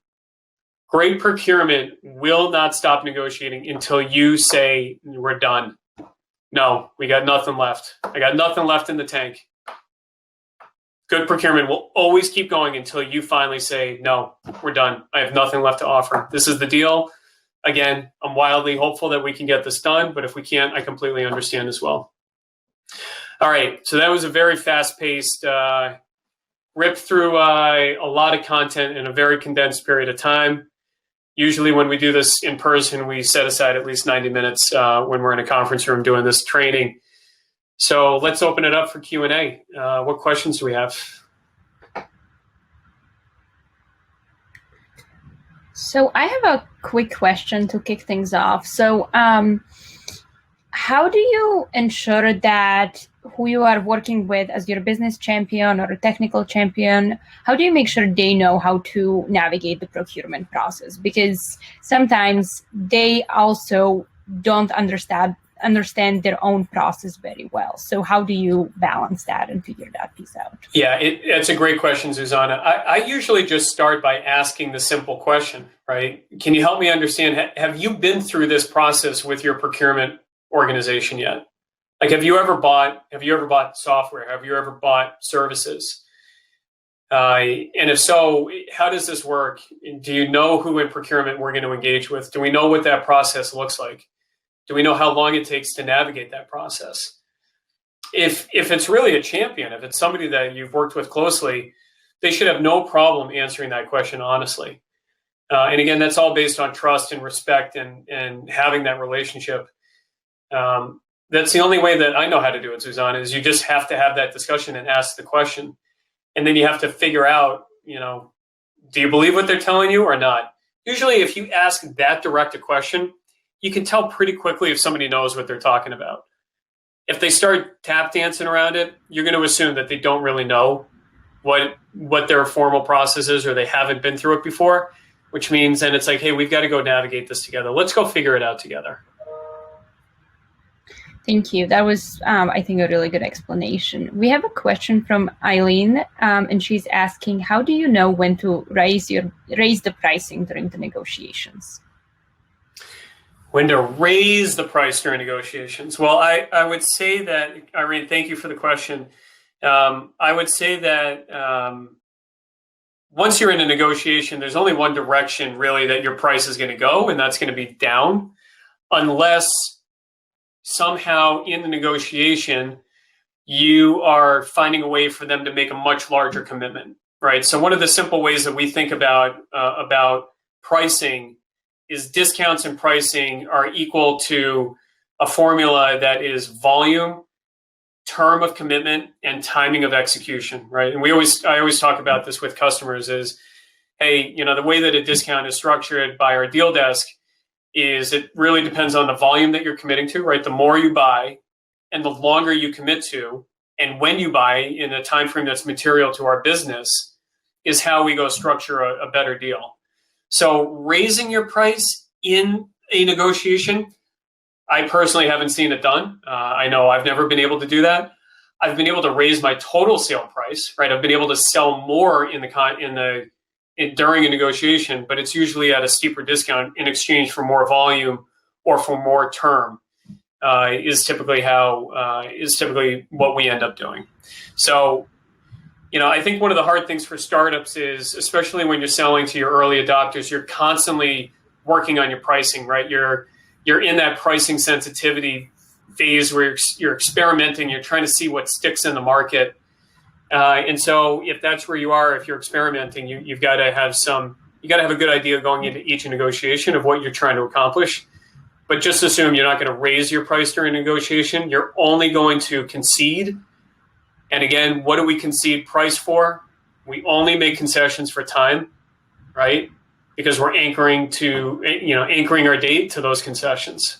Great procurement will not stop negotiating until you say, we're done. No, we got nothing left. I got nothing left in the tank. Good procurement will always keep going until you finally say, no, we're done. I have nothing left to offer. This is the deal. Again, I'm wildly hopeful that we can get this done, but if we can't, I completely understand as well. All right, so that was a very fast-paced rip through a lot of content in a very condensed period of time. Usually when we do this in person, we set aside at least 90 minutes when we're in a conference room doing this training. So let's open it up for Q&A. What questions do we have? So I have a quick question to kick things off. So how do you ensure that who you are working with as your business champion or a technical champion, how do you make sure they know how to navigate the procurement process? Because sometimes they also don't understand their own process very well. So how do you balance that and figure that piece out? Yeah, it's a great question, Susanna. I usually just start by asking the simple question, right? Can you help me understand, have you been through this process with your procurement organization yet? Like, have you ever bought software? Have you ever bought services? And if so, how does this work? Do you know who in procurement we're going to engage with? Do we know what that process looks like? Do we know how long it takes to navigate that process? If it's really a champion, if it's somebody that you've worked with closely, they should have no problem answering that question honestly. And again, that's all based on trust and respect and having that relationship. That's the only way that I know how to do it, Susanna, is you just have to have that discussion and ask the question. And then you have to figure out, do you believe what they're telling you or not? Usually if you ask that direct a question, you can tell pretty quickly if somebody knows what they're talking about. If they start tap dancing around it, you're going to assume that they don't really know what their formal process is, or they haven't been through it before, which means then it's like, hey, we've got to go navigate this together. Let's go figure it out together. Thank you. That was, I think, a really good explanation. We have a question from Eileen, and she's asking, how do you know when to raise the pricing during the negotiations? When to raise the price during negotiations? Well, I would say that, Irene, thank you for the question. I would say that once you're in a negotiation, there's only one direction really that your price is going to go, and that's going to be down, unless somehow in the negotiation, you are finding a way for them to make a much larger commitment, right? So one of the simple ways that we think about pricing is discounts and pricing are equal to a formula that is volume, term of commitment, and timing of execution, right? And I always talk about this with customers is, hey, the way that a discount is structured by our deal desk is it really depends on the volume that you're committing to, right? The more you buy and the longer you commit to, and when you buy in a time frame that's material to our business is how we go structure a better deal. So raising your price in a negotiation, I personally haven't seen it done. I know I've never been able to do that. I've been able to raise my total sale price, right? I've been able to sell more during a negotiation, but it's usually at a steeper discount in exchange for more volume or for more term. Is typically what we end up doing. So, I think one of the hard things for startups is, especially when you're selling to your early adopters, you're constantly working on your pricing, right? You're in that pricing sensitivity phase where you're experimenting, you're trying to see what sticks in the market. And so if that's where you are, if you're experimenting, you've got to have a good idea going into each negotiation of what you're trying to accomplish. But just assume you're not going to raise your price during a negotiation. You're only going to concede. And again, what do we concede price for? We only make concessions for time, right? Because we're anchoring our date to those concessions.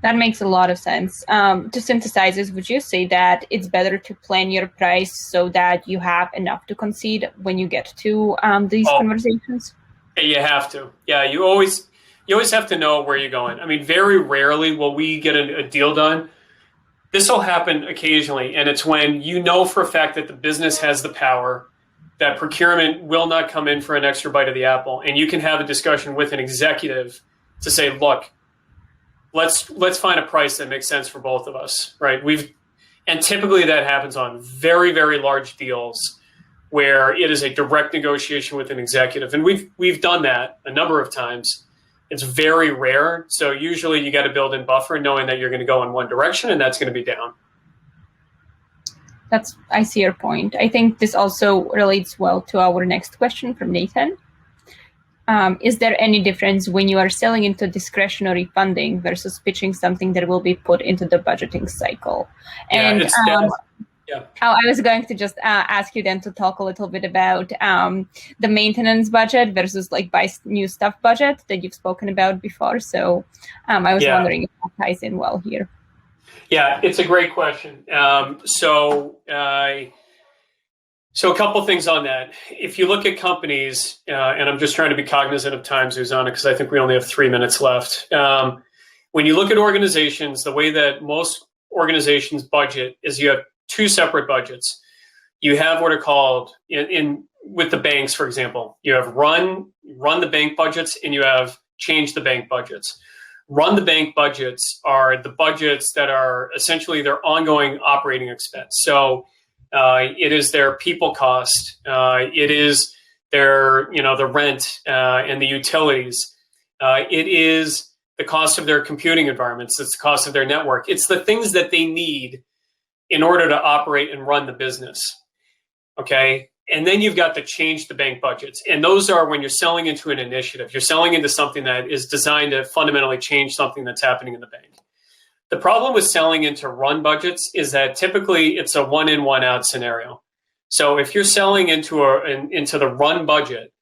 That makes a lot of sense. To synthesize this, would you say that it's better to plan your price so that you have enough to concede when you get to these conversations? You have to. Yeah, you always have to know where you're going. I mean, very rarely will we get a deal done. This will happen occasionally, and it's when you know for a fact that the business has the power, that procurement will not come in for an extra bite of the apple, and you can have a discussion with an executive to say, look, let's find a price that makes sense for both of us, right? And typically that happens on very, very large deals where it is a direct negotiation with an executive. And we've done that a number of times. It's very rare. So usually you got to build in buffer knowing that you're going to go in one direction and that's going to be down. I see your point. I think this also relates well to our next question from Nathan. Is there any difference when you are selling into discretionary funding versus pitching something that will be put into the budgeting cycle? And I was going to just ask you then to talk a little bit about the maintenance budget versus like buy new stuff budget that you've spoken about before. So I was wondering if that ties in well here. Yeah, it's a great question. So a couple things on that. If you look at companies, and I'm just trying to be cognizant of time, Zuzana, because I think we only have 3 minutes left. When you look at organizations, the way that most organizations budget is you have two separate budgets. You have what are called, with the banks, for example, you have run the bank budgets and you have change the bank budgets. Run the bank budgets are the budgets that are essentially their ongoing operating expense. So it is their people cost. It is their, the rent and the utilities. It is the cost of their computing environments. It's the cost of their network. It's the things that they need in order to operate and run the business. Okay. And then you've got to change the bank budgets. And those are when you're selling into an initiative. You're selling into something that is designed to fundamentally change something that's happening in the bank. The problem with selling into run budgets is that typically it's a one in, one out scenario. So if you're selling into the run budget,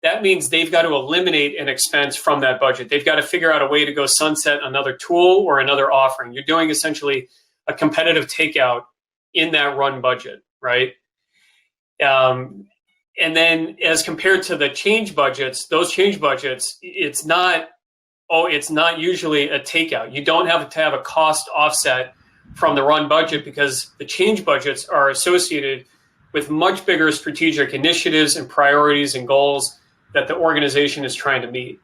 that means they've got to eliminate an expense from that budget. They've got to figure out a way to go sunset another tool or another offering. You're doing essentially a competitive takeout in that run budget, right? And then as compared to the change budgets, those change budgets, it's not usually a takeout. You don't have to have a cost offset from the run budget because the change budgets are associated with much bigger strategic initiatives and priorities and goals that the organization is trying to meet.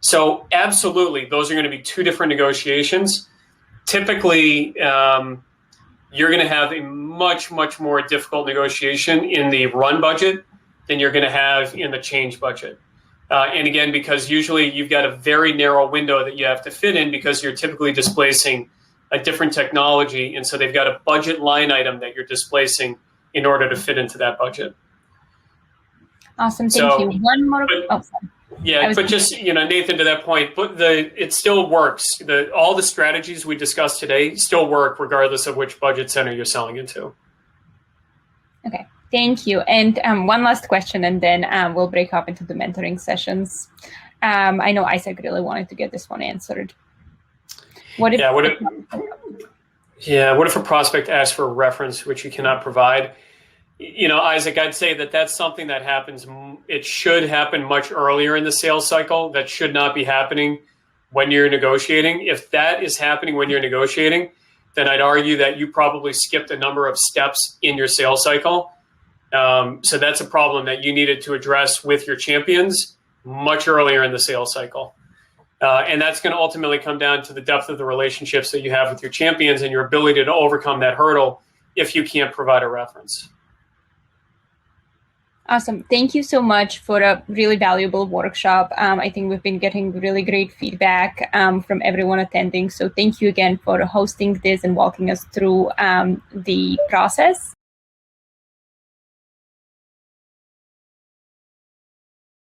So absolutely, those are going to be two different negotiations. Typically, you're going to have a much, much more difficult negotiation in the run budget than you're going to have in the change budget. And again, because usually you've got a very narrow window that you have to fit in because you're typically displacing a different technology. And so they've got a budget line item that you're displacing in order to fit into that budget. Awesome. Thank you. One more. Yeah, but just, Nathan, to that point, but it still works. All the strategies we discussed today still work regardless of which budget center you're selling into. Okay, thank you. And one last question, and then we'll break up into the mentoring sessions. I know Isaac really wanted to get this one answered. What if a prospect asks for a reference which you cannot provide? Isaac, I'd say that's something that happens. It should happen much earlier in the sales cycle. That should not be happening when you're negotiating. If that is happening when you're negotiating, then I'd argue that you probably skipped a number of steps in your sales cycle. So that's a problem that you needed to address with your champions much earlier in the sales cycle. And that's going to ultimately come down to the depth of the relationships that you have with your champions and your ability to overcome that hurdle if you can't provide a reference. Awesome. Thank you so much for a really valuable workshop. I think we've been getting really great feedback from everyone attending. So thank you again for hosting this and walking us through the process.